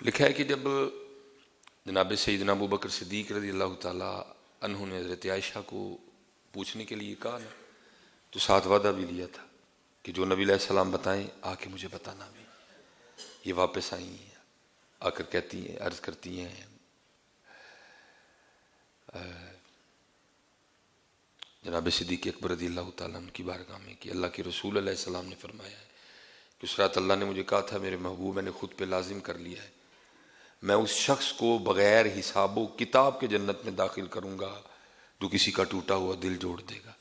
لکھا ہے کہ جب جناب سیدنا ابو بکر صدیق رضی اللہ تعالیٰ عنہ نے حضرت عائشہ کو پوچھنے کے لیے کہا نا، تو ساتھ وعدہ بھی لیا تھا کہ جو نبی علیہ السلام بتائیں آ کے مجھے بتانا بھی۔ یہ واپس آئی ہیں، آ کر کہتی ہیں، عرض کرتی ہیں جناب صدیق اکبر رضی اللہ تعالیٰ عنہ کی بارگاہ میں کہ اللہ کے رسول علیہ السلام نے فرمایا ہے کہ اس رات اللہ نے مجھے کہا تھا میرے محبوب میں نے خود پہ لازم کر لیا ہے، میں اس شخص کو بغیر حساب و کتاب کے جنت میں داخل کروں گا جو کسی کا ٹوٹا ہوا دل جوڑ دے گا۔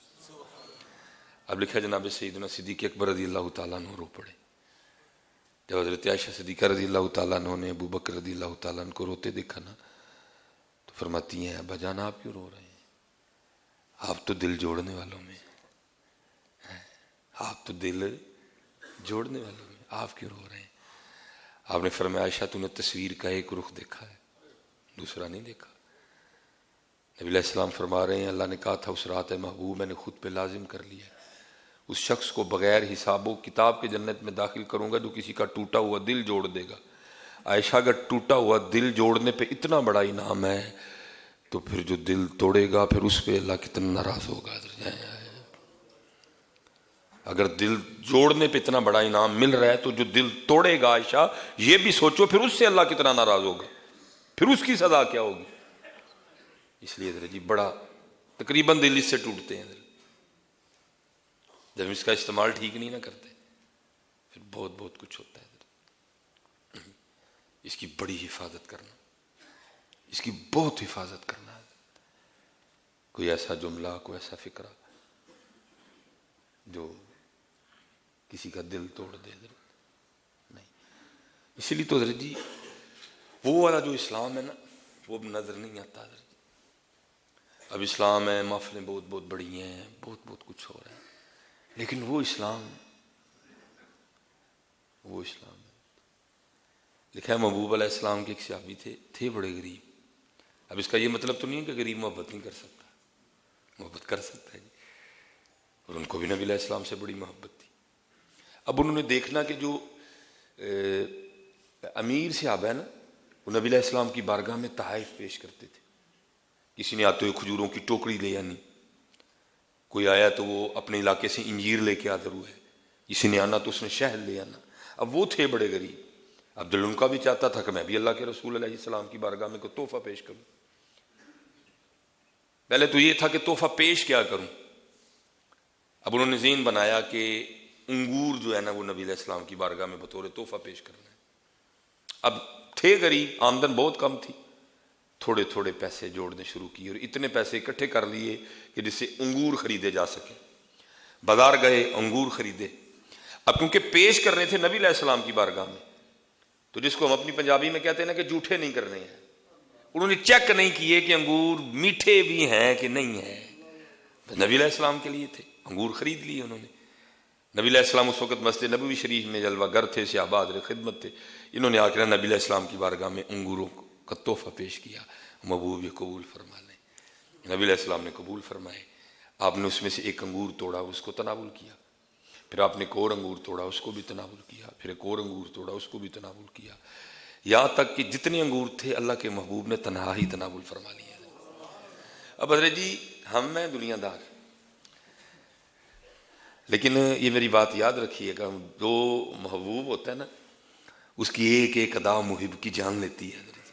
اب لکھا جناب سیدنا صدیق اکبر رضی اللہ تعالیٰ عنہ رو پڑے۔ جب حضرت عائشہ صدیقہ رضی اللہ تعالیٰ عنہ نے ابو بکر رضی اللہ تعالیٰ عنہ کو روتے دیکھا نا، تو فرماتی ہیں ابا جان آپ کیوں رو رہے ہیں؟ آپ تو دل جوڑنے والوں میں ہیں، آپ تو دل جوڑنے والوں میں، آپ کیوں رو رہے ہیں؟ آپ نے فرمایا عائشہ تو نے تصویر کا ایک رخ دیکھا ہے، دوسرا نہیں دیکھا۔ نبی علیہ السلام فرما رہے ہیں اللہ نے کہا تھا اس رات محبوب میں نے خود پہ لازم کر لیا ہے، اس شخص کو بغیر حساب و کتاب کے جنت میں داخل کروں گا جو کسی کا ٹوٹا ہوا دل جوڑ دے گا۔ عائشہ اگر ٹوٹا ہوا دل جوڑنے پہ اتنا بڑا انعام ہے تو پھر جو دل توڑے گا پھر اس پہ اللہ کتنا ناراض ہوگا۔ اگر دل جوڑنے پہ اتنا بڑا انعام مل رہا ہے تو جو دل توڑے گا عائشہ یہ بھی سوچو پھر اس سے اللہ کتنا ناراض ہوگا، پھر اس کی سزا کیا ہوگی۔ اس لیے جی بڑا تقریباً دل اس سے ٹوٹتے ہیں، جب اس کا استعمال ٹھیک نہیں نہ کرتے پھر بہت بہت کچھ ہوتا ہے۔ اس کی بڑی حفاظت کرنا، اس کی بہت حفاظت کرنا ہے۔ کوئی ایسا جملہ، کوئی ایسا فکرہ جو کسی کا دل توڑ دے نہیں۔ اسی لیے تو حضرت جی وہ والا جو اسلام ہے نا وہ اب نظر نہیں آتا حضرت جی۔ اب اسلام ہے، محفلیں بہت بہت بڑی ہیں، بہت بہت کچھ ہو رہا ہے، لیکن وہ اسلام ہے۔ لکھا ہے محبوب علیہ السلام کے ایک صحابی تھے بڑے غریب۔ اب اس کا یہ مطلب تو نہیں ہے کہ غریب محبت نہیں کر سکتا، محبت کر سکتا ہے جی، اور ان کو بھی نبی علیہ السلام سے بڑی محبت تھی۔ اب انہوں نے دیکھنا کہ جو امیر صحابہ ہے نا وہ نبی علیہ السلام کی بارگاہ میں تحائف پیش کرتے تھے۔ کسی نے آتے ہوئے کھجوروں کی ٹوکری لے آنی، کوئی آیا تو وہ اپنے علاقے سے انجیر لے کے حاضر ہوئے، کسی نے آنا تو اس نے شہد لے آنا۔ اب وہ تھے بڑے غریب، اب دل ان کا بھی چاہتا تھا کہ میں بھی اللہ کے رسول علیہ السلام کی بارگاہ میں کوئی تحفہ پیش کروں۔ پہلے تو یہ تھا کہ تحفہ پیش کیا کروں، اب انہوں نے ذہن بنایا کہ انگور جو ہے نا وہ نبی علیہ السلام کی بارگاہ میں بطور تحفہ پیش کرنا ہے۔ اب تھے غریب، آمدن بہت کم تھی، تھوڑے تھوڑے پیسے جوڑنے شروع کیے اور اتنے پیسے اکٹھے کر لیے کہ جس سے انگور خریدے جا سکے۔ بازار گئے، انگور خریدے۔ اب کیونکہ پیش کرنے تھے نبی علیہ السلام کی بارگاہ میں، تو جس کو ہم اپنی پنجابی میں کہتے ہیں نا کہ جھوٹے نہیں کرنے ہیں، انہوں نے چیک نہیں کیے کہ انگور میٹھے بھی ہیں کہ نہیں ہیں، نبی علیہ السلام کے لیے تھے، انگور خرید لیے انہوں نے۔ نبی علیہ السلام اس وقت مسجد نبوی شریف میں جلوہ گر تھے، صحابہ حاضر خدمت تھے، انہوں نے آ کر نبی علیہ السلام کی بارگاہ میں انگوروں کا تحفہ پیش کیا، محبوب یہ قبول فرما لیں۔ نبی علیہ السلام نے قبول فرمائے۔ آپ نے اس میں سے ایک انگور توڑا، اس کو تناول کیا، پھر آپ نے ایک اور انگور توڑا، اس کو بھی تناول کیا، پھر ایک اور انگور توڑا، اس کو بھی تناول کیا، یہاں تک کہ جتنے انگور تھے اللہ کے محبوب نے تنہا ہی تناول فرما لیا۔ اب حضرت جی ہم ہیں دنیا دار، لیکن یہ میری بات یاد رکھیے گا، جو محبوب ہوتا ہے نا اس کی ایک ایک ادا محب کی جان لیتی ہے حضرت جی۔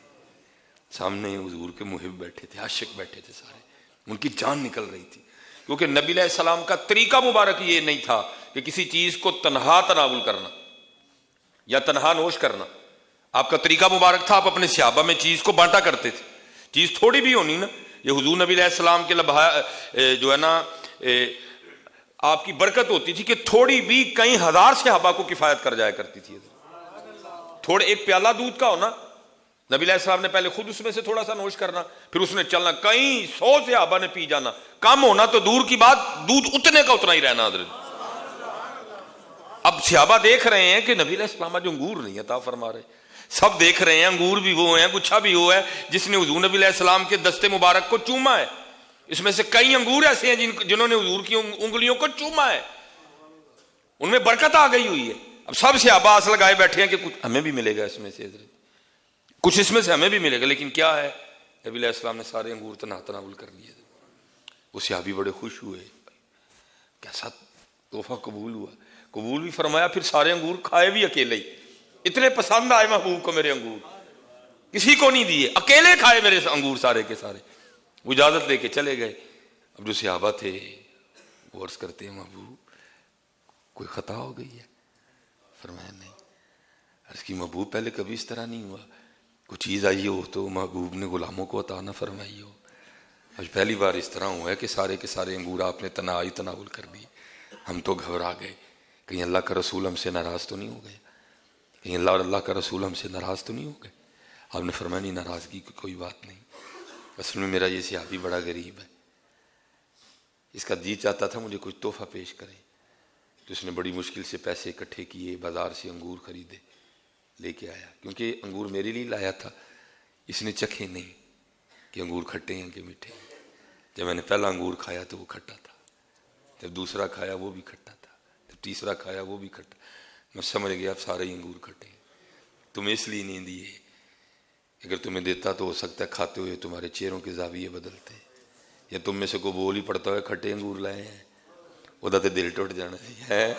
سامنے حضور کے محب بیٹھے تھے، عاشق بیٹھے تھے، سارے ان کی جان نکل رہی تھی، کیونکہ نبی علیہ السلام کا طریقہ مبارک یہ نہیں تھا کہ کسی چیز کو تنہا تناول کرنا یا تنہا نوش کرنا۔ آپ کا طریقہ مبارک تھا، آپ اپنے صحابہ میں چیز کو بانٹا کرتے تھے، چیز تھوڑی بھی ہونی نا، یہ حضور نبی علیہ السلام کے جو ہے نا آپ کی برکت ہوتی تھی کہ تھوڑی بھی کئی ہزار صحابہ کو کفایت کر جایا کرتی تھی۔ تھوڑے ایک پیالہ دودھ کا ہونا، نبی علیہ السلام نے پہلے خود اس میں سے تھوڑا سا نوش کرنا، پھر اس نے چلنا، کئی 100 صحابہ نے پی جانا، کم ہونا تو دور کی بات، دودھ اتنے کا اتنا ہی رہنا حضرت۔ اب صحابہ دیکھ رہے ہیں کہ نبی علیہ السلام جو انگور نہیں عطا فرما رہے، سب دیکھ رہے ہیں انگور بھی وہ ہیں، گچھا بھی وہ ہے جس نے حضور نبی علیہ السلام کے دستے مبارک کو چوما ہے، اس میں سے کئی انگور ایسے ہیں جنہوں نے حضور کی انگلیوں کو چوما ہے، ان میں برکت آ گئی ہوئی ہے۔ اب سب صحابہ آس لگائے بیٹھے ہیں کہ کچھ ہمیں بھی ملے گا اس میں سے حضرت۔ کچھ اس میں سے ہمیں بھی ملے گا، لیکن کیا ہے، نبی علیہ السلام نے سارے انگور تناول کر لیے تھے۔ وہ صحابی بڑے خوش ہوئے، کیسا تحفہ قبول ہوا، قبول بھی فرمایا، پھر سارے انگور کھائے بھی اکیلے ہی، اتنے پسند آئے محبوب کو میرے انگور، کسی کو نہیں دیے، اکیلے کھائے میرے انگور سارے کے سارے۔ وہ اجازت لے کے چلے گئے۔ اب جو صحابہ تھے وہ عرض کرتے ہیں محبوب کوئی خطا ہو گئی ہے؟ فرمایا نہیں۔ عرض کی محبوب پہلے کبھی اس طرح نہیں ہوا، کوئی چیز آئی ہو تو محبوب نے غلاموں کو عطا نہ فرمائی ہو، آج پہلی بار اس طرح ہوا ہے کہ سارے کے سارے انگور آپ نے تناول کر دیے۔ ہم تو گھبرا گئے، کہیں اللہ کا رسول ہم سے ناراض تو نہیں ہو گئے، کہیں اللہ کا رسول ہم سے ناراض تو نہیں ہو گئے۔ آپ نے فرمایا نہیں، ناراضگی کی کوئی بات نہیں، اصل میں میرا یہ صحابی بڑا غریب ہے، اس کا جی چاہتا تھا مجھے کچھ تحفہ پیش کرے، تو اس نے بڑی مشکل سے پیسے اکٹھے کیے، بازار سے انگور خریدے، لے کے آیا، کیونکہ انگور میرے لیے لایا تھا، اس نے چکھے نہیں کہ انگور کھٹے ہیں کہ میٹھے ہیں۔ جب میں نے پہلا انگور کھایا تو وہ کھٹا تھا، جب دوسرا کھایا وہ بھی کھٹا تھا، جب تیسرا کھایا وہ بھی کھٹا۔ میں سمجھ گیا اب سارے ہی انگور کھٹے ہیں، تمہیں اس لیے نہیں دیے، اگر تمہیں دیتا تو ہو سکتا ہے کھاتے ہوئے تمہارے چہروں کے زاویے بدلتے، یا تم میں سے کوئی بول ہی پڑتا ہے کھٹے انگور لائے ہیں، وہ تو دل ٹوٹ جانا ہے،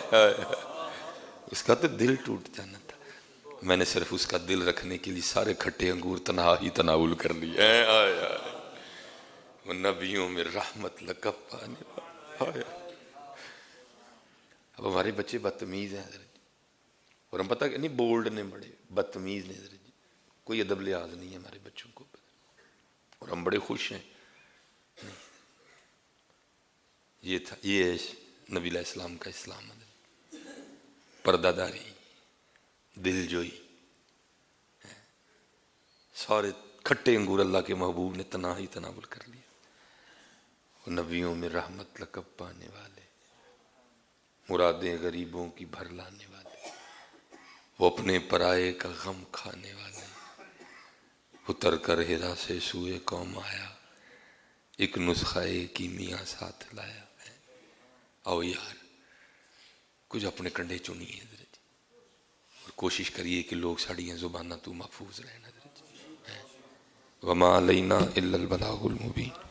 اس کا تو دل ٹوٹ جانا تھا۔ میں نے صرف اس کا دل رکھنے کے لیے سارے کھٹے انگور تناول کر لیے۔ وہ نبیوں میں رحمت لقب پانے والا۔ اب ہمارے بچے بدتمیز ہیں حضرت، اور ہم پتہ کہ نہیں بولڈ نے بڑے بدتمیز نے حضرت جی، کوئی ادب لحاظ نہیں ہے ہمارے بچوں کو، اور ہم بڑے خوش ہیں۔ یہ تھا، یہ ہے نبی علیہ السلام کا اسلام، پردہ داری، دل جوئی، سارے کھٹے انگور اللہ کے محبوب نے تناول کر لیا۔ وہ نبیوں میں رحمت لقب پانے والے، مرادیں غریبوں کی بھر لانے والے، وہ اپنے پرائے کا غم کھانے والے، اتر کر ہرا سے سوئے قوم آیا، ایک نسخہ کیمیا ساتھ لایا ہے۔ آؤ یار کچھ اپنے کنڈے چنیے حضرت جی، اور کوشش کریے کہ لوگ ساڑیاں زبانہ تو محفوظ رہنا حضرت جی۔ وما علینا الا البلاغ المبین۔